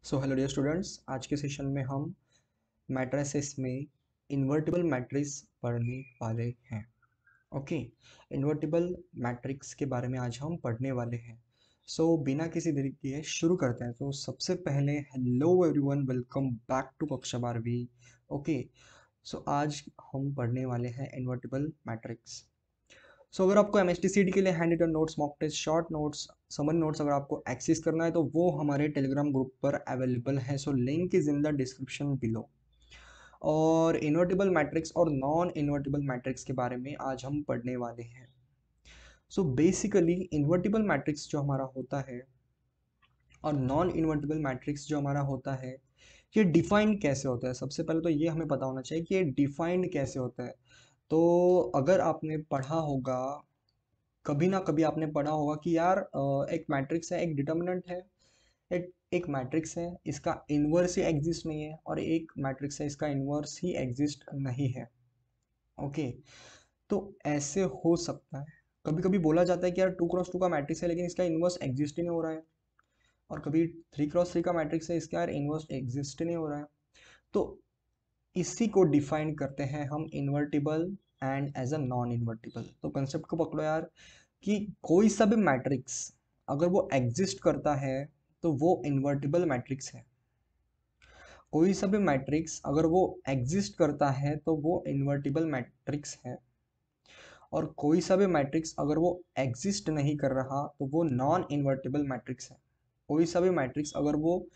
So hello dear students, आज के session में हम मैट्रिसेस में इन्वर्टिबल मैट्रिक्स पढ़ने वाले हैं। ओके, इन्वर्टिबल मैट्रिक्स के बारे में आज हम पढ़ने वाले हैं। बिना किसी देरी किए शुरू करते हैं। तो सबसे पहले hello everyone, welcome back to कक्षा 12वीं। ओके, आज हम पढ़ने वाले हैं इन्वर्टिबल मैट्रिक्स। अगर आपको एमएसटीसीटी के लिए hand written notes, mock test, short notes, summary notes अगर आपको एक्सेस करना है तो वो हमारे टेलीग्राम ग्रुप पर अवेलेबल है। Link is in the description below. और इन्वर्टिबल मैट्रिक्स और नॉन इन्वर्टिबल मैट्रिक्स के बारे में आज हम पढ़ने वाले हैं। बेसिकली इन्वर्टिबल मैट्रिक्स जो हमारा होता है और नॉन इन्वर्टिबल मैट्रिक्स जो हमारा होता है, ये डिफाइंड कैसे होता है। सबसे पहले तो ये हमें पता होना चाहिए कि ये डिफाइंड कैसे होता है। तो अगर आपने पढ़ा होगा, कभी ना कभी आपने पढ़ा होगा कि यार एक मैट्रिक्स है, एक डिटर्मिनेंट है, एक मैट्रिक्स है, इसका इन्वर्स ही एग्जिस्ट नहीं है, और एक मैट्रिक्स है, इसका इन्वर्स ही एग्जिस्ट नहीं है। ओके, तो ऐसे हो सकता है। कभी कभी बोला जाता है कि यार 2x2 का मैट्रिक्स है लेकिन इसका इन्वर्स एग्जिस्ट ही नहीं हो रहा है, और कभी 3x3 का मैट्रिक्स है, इसका यार इन्वर्स एग्जिस्ट ही नहीं हो रहा है। तो इसी को डिफाइन करते हैं हम invertible and as a non invertible. तो कंसेप्ट को पकड़ो यार, कि कोई सा भी मैट्रिक्स अगर वो एग्जिस्ट करता है तो वो इन्वर्टिबल मैट्रिक्स है। कोई सा भी मैट्रिक्स अगर वो एग्जिस्ट करता है तो वो इन्वर्टिबल मैट्रिक्स है। और कोई सा भी मैट्रिक्स अगर वो एग्जिस्ट नहीं कर रहा तो वो नॉन इन्वर्टिबल मैट्रिक्स है। कोई सा भी मैट्रिक्स अगर वो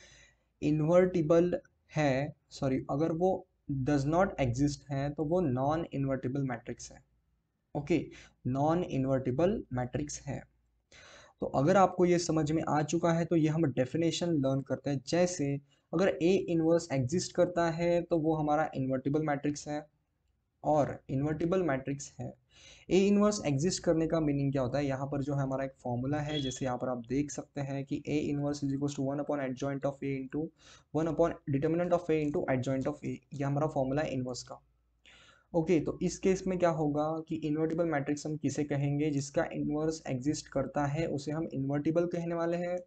इन्वर्टिबल है, सॉरी, अगर वो डज नॉट एग्जिस्ट है तो वो नॉन इन्वर्टिबल मैट्रिक्स है। ओके, नॉन इन्वर्टिबल मैट्रिक्स है। तो अगर आपको ये समझ में आ चुका है तो ये हम डेफिनेशन लर्न करते हैं। जैसे अगर ए इनवर्स एग्जिस्ट करता है तो वो हमारा इन्वर्टिबल मैट्रिक्स है। और इन्वर्टिबल मैट्रिक्स है, ए इनवर्स एग्जिस्ट करने का मीनिंग क्या होता है। यहाँ पर जो है हमारा एक फॉर्मूला है, जैसे यहाँ पर आप देख सकते हैं कि A inverse is equal to one by adjoint of A into one by determinant of A into adjoint of A. ये हमारा फॉर्मूला है इनवर्स का। ओके, तो इस केस में क्या होगा कि इन्वर्टिबल मैट्रिक्स हम किसे कहेंगे, जिसका इन्वर्स एग्जिस्ट करता है उसे हम इन्वर्टिबल कहने वाले हैं।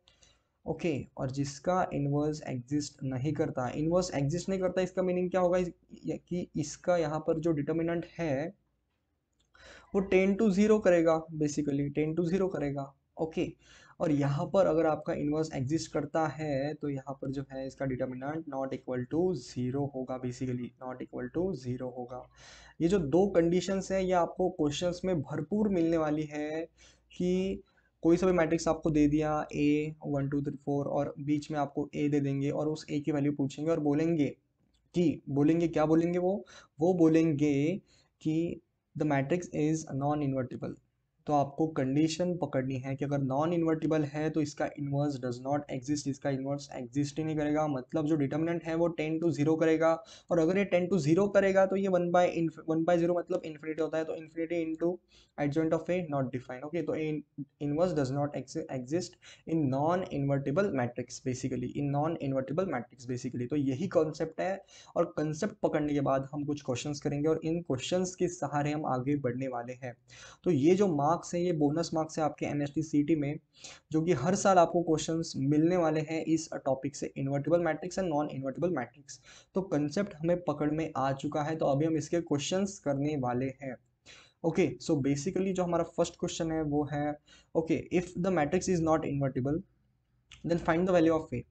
ओके, और जिसका इन्वर्स एग्जिस्ट नहीं करता, इन्वर्स एग्जिस्ट नहीं करता, इसका मीनिंग क्या होगा कि इसका यहाँ पर जो डिटर्मिनेंट है वो 10 to 0 करेगा, बेसिकली 10 to 0 करेगा। ओके, और यहाँ पर अगर आपका इन्वर्स एग्जिस्ट करता है तो यहाँ पर जो है इसका डिटर्मिनेंट नॉट इक्वल टू 0 होगा, बेसिकली नॉट इक्वल टू 0 होगा। ये जो दो कंडीशंस हैं ये आपको क्वेश्चंस में भरपूर मिलने वाली है। कि कोई सा भी मैट्रिक्स आपको दे दिया ए 1 2 3 4, और बीच में आपको ए दे देंगे और उस ए की वैल्यू पूछेंगे और बोलेंगे कि, बोलेंगे क्या बोलेंगे वो बोलेंगे कि the matrix is non invertible. तो आपको कंडीशन पकड़नी है कि अगर नॉन इन्वर्टिबल है तो इसका इन्वर्स डज नॉट एग्जिस्ट, इसका इन्वर्स एग्जिस्ट ही नहीं करेगा, मतलब जो डिटर्मिनेंट है वो 10 to 0 करेगा। और अगर ये 10 to 0 करेगा तो ये 1/0 मतलब इन्फिनिटी होता है, तो infinity into adjoint of A not defined. Okay, तो inverse does not exist in non invertible matrix, basically in non invertible matrix basically. तो यही कॉन्सेप्ट है। और कंसेप्ट पकड़ने के बाद हम कुछ क्वेश्चंस करेंगे और इन क्वेश्चंस के सहारे हम आगे बढ़ने वाले हैं। तो ये जो मार्क्स है ये बोनस मार्क्स है आपके एमएसटीसीटी में, जो कि हर साल आपको क्वेश्चंस मिलने वाले हैं इस टॉपिक से, invertible matrix and non invertible matrix. तो कंसेप्ट हमें पकड़ में आ चुका है, तो अभी हम इसके क्वेश्चंस करने वाले हैं। ओके, सो बेसिकली जो हमारा फर्स्ट क्वेश्चन है वो है, okay, if the matrix is not invertible then find the value of a.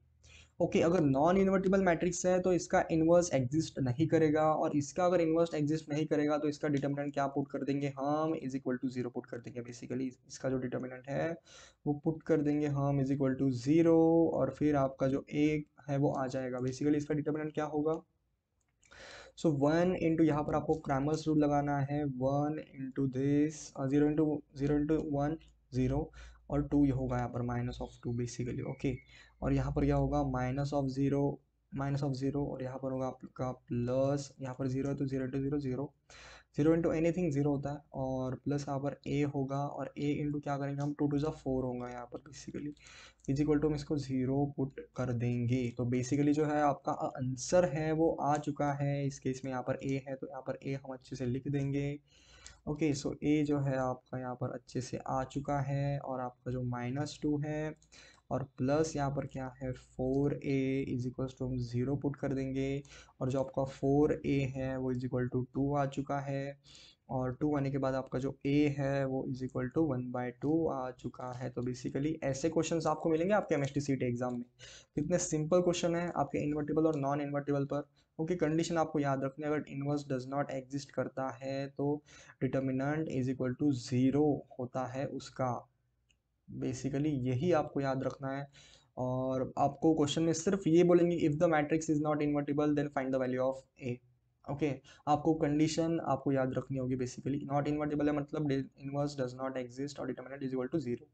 Okay, अगर नॉन इन्वर्टिबल मैट्रिक्स है तो इसका इन्वर्स एग्जिस्ट नहीं करेगा, और इसका अगर इन्वर्स एग्जिस्ट नहीं करेगा तो इसका डिटर्मिनेंट क्या पुट कर देंगे हम, इज इक्वल टू 0 पुट कर देंगे। बेसिकली इसका जो डिटर्मिनेंट है वो पुट कर देंगे हम इज इक्वल टू 0, और फिर आपका जो ए है वो आ जाएगा। बेसिकली इसका डिटर्मिनेंट क्या होगा, सो 1 इंटू, यहाँ पर आपको क्रैमर्स रूल लगाना है, 1 इंटू दिस, 0 इंटू 1 0, और 2 ये होगा यहाँ पर -2 बेसिकली। ओके, और यहाँ पर क्या होगा -0, और यहाँ पर होगा आपका प्लस, यहाँ पर 0 है तो 0 इंटू 0 0, 0 इंटू एनीथिंग 0 होता है, और प्लस यहाँ पर ए होगा, और ए इंटू क्या करेंगे हम, 2 2 4 होगा यहाँ पर बेसिकली, इज इक्वल टू हम इसको 0 पुट कर देंगे। तो बेसिकली जो है आपका आंसर है वो आ चुका है। इस केस में यहाँ पर ए है तो यहाँ पर ए हम अच्छे से लिख देंगे। ओके, सो ए जो है आपका यहाँ पर अच्छे से आ चुका है, और आपका जो -2 है और प्लस यहाँ पर क्या है 4a इज इक्वल टू हम 0 पुट कर देंगे, और जो आपका 4a है वो इज इक्वल टू 2 आ चुका है, और 2 आने के बाद आपका जो a है वो इज इक्वल टू 1/2 आ चुका है। तो बेसिकली ऐसे क्वेश्चंस आपको मिलेंगे आपके एमएसटी सीटी एग्जाम में। कितने सिंपल क्वेश्चन है आपके इन्वर्टिबल और नॉन इन्वर्टिबल पर। क्योंकि कंडीशन आपको याद रखनी है, अगर इनवर्स डज नॉट एग्जिस्ट करता है तो डिटर्मिनेंट इज इक्वल टू 0 होता है उसका। बेसिकली यही आपको याद रखना है, और आपको क्वेश्चन में सिर्फ ये बोलेंगे if the matrix is not invertible then find the value of a. Okay, आपको कंडीशन आपको याद रखनी होगी। बेसिकली नॉट इन्वर्टिबल है मतलब इनवर्स डज नॉट एग्जिस्ट और determinant is equal to 0।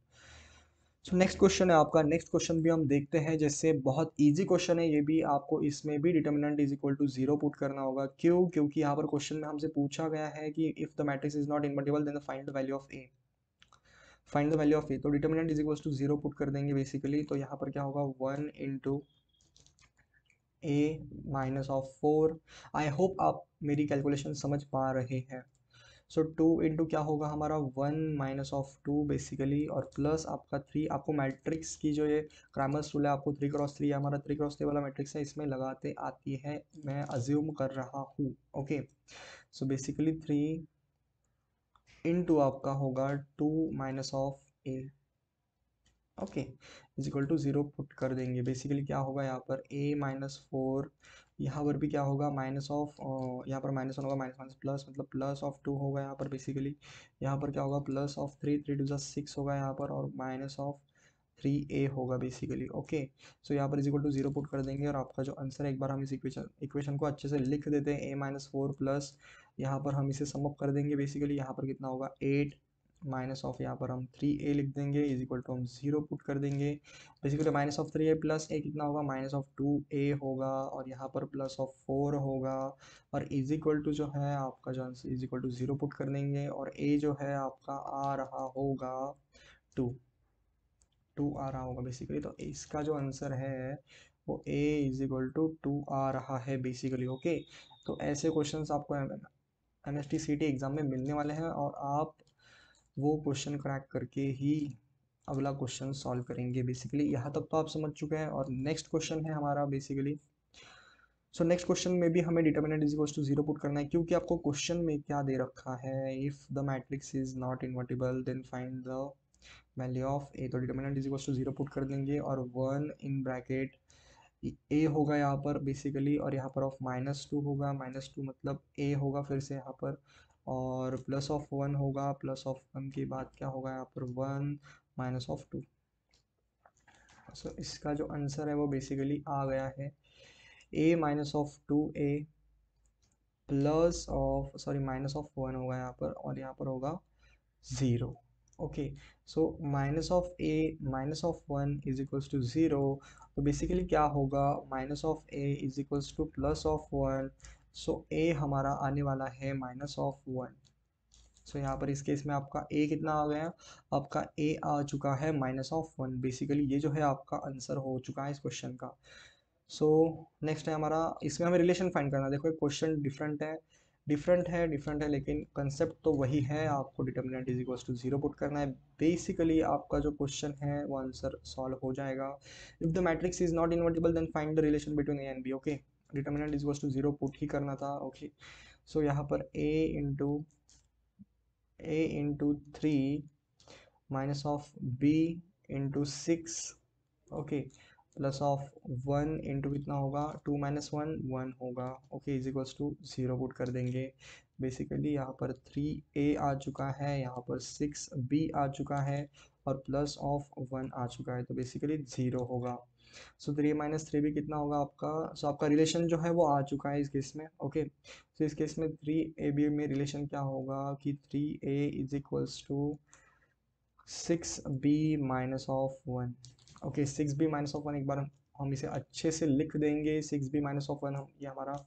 So next question है आपका, नेक्स्ट क्वेश्चन भी हम देखते हैं। जैसे बहुत इजी क्वेश्चन है ये भी, आपको इसमें भी determinant is equal to 0 put करना होगा। क्यों? क्योंकि यहाँ पर क्वेश्चन में हमसे पूछा गया है कि if the matrix is not invertible then find the value of a. Find the value of a, तो determinant is equal to 0 put कर देंगे बेसिकली। तो यहाँ पर क्या होगा 1 into a minus of 4। I hope आप मेरी कैलकुलेशन समझ पा रहे हैं। सो 2 इंटू क्या होगा हमारा 1 माइनस ऑफ 2 बेसिकली, और प्लस आपका 3। आपको मैट्रिक्स की जो ये क्रैमर्स रूल है, आपको 3x3 हमारा 3x3 वाला मैट्रिक्स है, इसमें लगाते आती है, मैं अज्यूम कर रहा हूँ। ओके, सो बेसिकली 3 इंटू आपका होगा 2 minus of a. Okay, is equal to 0 put कर देंगे। बेसिकली क्या होगा यहाँ पर a-4, यहाँ पर भी क्या होगा माइनस ऑफ, यहाँ पर -1 होगा, माइनस माइनस प्लस मतलब प्लस ऑफ 2 होगा यहाँ पर बेसिकली। यहाँ पर क्या होगा प्लस ऑफ 3, 3 टू 6 होगा यहाँ पर, और माइनस ऑफ 3a होगा बेसिकली। ओके, सो यहाँ पर इज इक्वल टू 0 पुट कर देंगे, और आपका जो आंसर है, एक बार हम इस इक्वेशन को अच्छे से लिख देते हैं। a-4 प्लस, यहाँ पर हम इसे सम अप कर देंगे बेसिकली। यहाँ पर कितना होगा 8 माइनस ऑफ, यहाँ पर हम 3a लिख देंगे, इज इक्वल टू हम 0 पुट कर देंगे। Basically minus of 3a plus a कितना होगा माइनस ऑफ 2a होगा, और यहाँ पर प्लस ऑफ 4 होगा, और इज इक्वल टू जो है आपका जो answer is equal to 0 put कर देंगे, और a जो है आपका आ रहा होगा 2। 2 आ रहा होगा बेसिकली। तो इसका जो आंसर है वो a इज इक्वल टू 2 आ रहा है बेसिकली। ओके, तो ऐसे क्वेश्चंस आपको एमएसटी सीटी एग्जाम में मिलने वाले हैं, और आप वो क्वेश्चन क्रैक करके ही अगला क्वेश्चन सॉल्व करेंगे बेसिकली। यहाँ तक तो आप समझ चुके हैं, और नेक्स्ट क्वेश्चन है हमारा बेसिकली। सो नेक्स्ट क्वेश्चन में भी हमें determinant is equal to 0 put करना है, क्योंकि आपको क्वेश्चन में क्या दे रखा है, if the matrix is not invertible then find the value of a. तो determinant is equal to 0 put कर देंगे, और 1 इन ब्रैकेट ए होगा यहाँ पर बेसिकली, और यहाँ पर ऑफ -2 होगा, -2 मतलब ए होगा फिर से यहाँ पर, और प्लस ऑफ 1 होगा, प्लस ऑफ 1 के बाद क्या होगा यहाँ पर 1 माइनस ऑफ 2। सो इसका जो आंसर है वो बेसिकली आ गया है a minus of 2a plus of, sorry minus of 1 होगा यहाँ पर, और यहाँ पर होगा 0। Okay, so minus of a minus of 1 is equals to 0। तो बेसिकली क्या होगा minus of a is equals to plus of 1। So a हमारा आने वाला है माइनस ऑफ 1। सो यहाँ पर इस केस में आपका a कितना आ गया, आपका a आ चुका है माइनस ऑफ 1। बेसिकली ये जो है आपका आंसर हो चुका है इस क्वेश्चन का। सो नेक्स्ट है हमारा, इसमें हमें रिलेशन फाइंड करना है। देखो क्वेश्चन डिफरेंट है लेकिन कंसेप्ट तो वही है। आपको determinant is equals to 0 put करना है। बेसिकली आपका जो क्वेश्चन है वो आंसर सॉल्व हो जाएगा। If the matrix is not invertible then find the relation between a and b. Okay, determinant is equals to 0 put ही करना था। ओके, सो यहाँ पर a into 3 minus of b into 6। Okay, plus of 1 into कितना होगा 2 minus 1 1 होगा। Okay, is equals to 0 put कर देंगे। बेसिकली यहाँ पर 3a आ चुका है, यहाँ पर 6b आ चुका है, और प्लस ऑफ 1 आ चुका है, तो बेसिकली 0 होगा। सो 3 - 3b कितना होगा आपका, सो आपका रिलेशन जो है वो आ चुका है इस केस में। ओके, तो इस केस में 3ab में रिलेशन क्या होगा कि 3a is equals to 6b minus of 1। Okay, 6b minus of 1 एक बार हम इसे अच्छे से लिख देंगे। 6b माइनस ऑफ 1 हम ये हमारा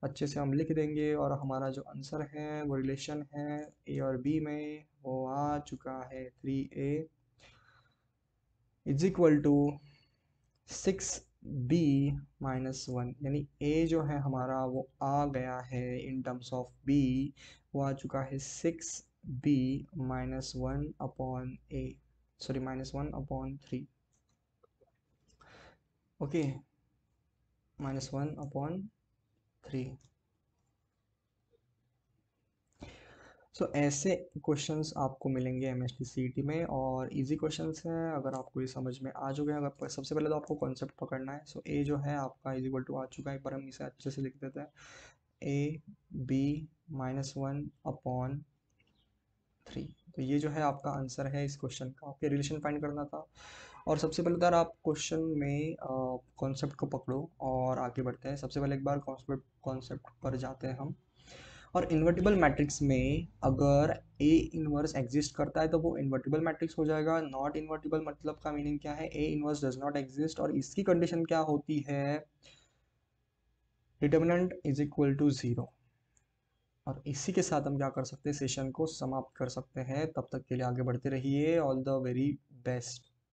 अच्छे से हम लिख देंगे, और हमारा जो आंसर है वो रिलेशन है ए और बी में वो आ चुका है 3a is equal to 6b minus 1। यानी a जो है हमारा वो आ गया है इन टर्म्स ऑफ b, वो आ चुका है 6b minus 1 upon a, sorry -1/3। Okay, -1/3। सो ऐसे क्वेश्चंस आपको मिलेंगे एमएसटी सीईटी में, और इजी क्वेश्चंस हैं अगर आपको ये समझ में आ चुके हैं। अगर सबसे पहले तो आपको कॉन्सेप्ट पकड़ना है। सो ए जो है आपका इज इक्वल टू आ चुका है, एक बार हम इसे अच्छे से लिख देते हैं। ए बी -1/3, तो ये जो है आपका आंसर है इस क्वेश्चन का। आपके रिलेशन फाइंड करना था। और सबसे पहले तो यार आप क्वेश्चन में कॉन्सेप्ट को पकड़ो और आगे बढ़ते हैं। सबसे पहले एक बार कॉन्सेप्ट कॉन्सेप्ट पर जाते हैं हम। और इन्वर्टिबल मैट्रिक्स में अगर ए इनवर्स एग्जिस्ट करता है तो वो इन्वर्टिबल मैट्रिक्स हो जाएगा। नॉट इन्वर्टिबल मतलब का मीनिंग क्या है, A inverse does not exist, और इसकी कंडीशन क्या होती है, डिटर्मिनेंट इज इक्वल टू 0। और इसी के साथ हम क्या कर सकते हैं, सेशन को समाप्त कर सकते हैं। तब तक के लिए आगे बढ़ते रहिए। All the very best.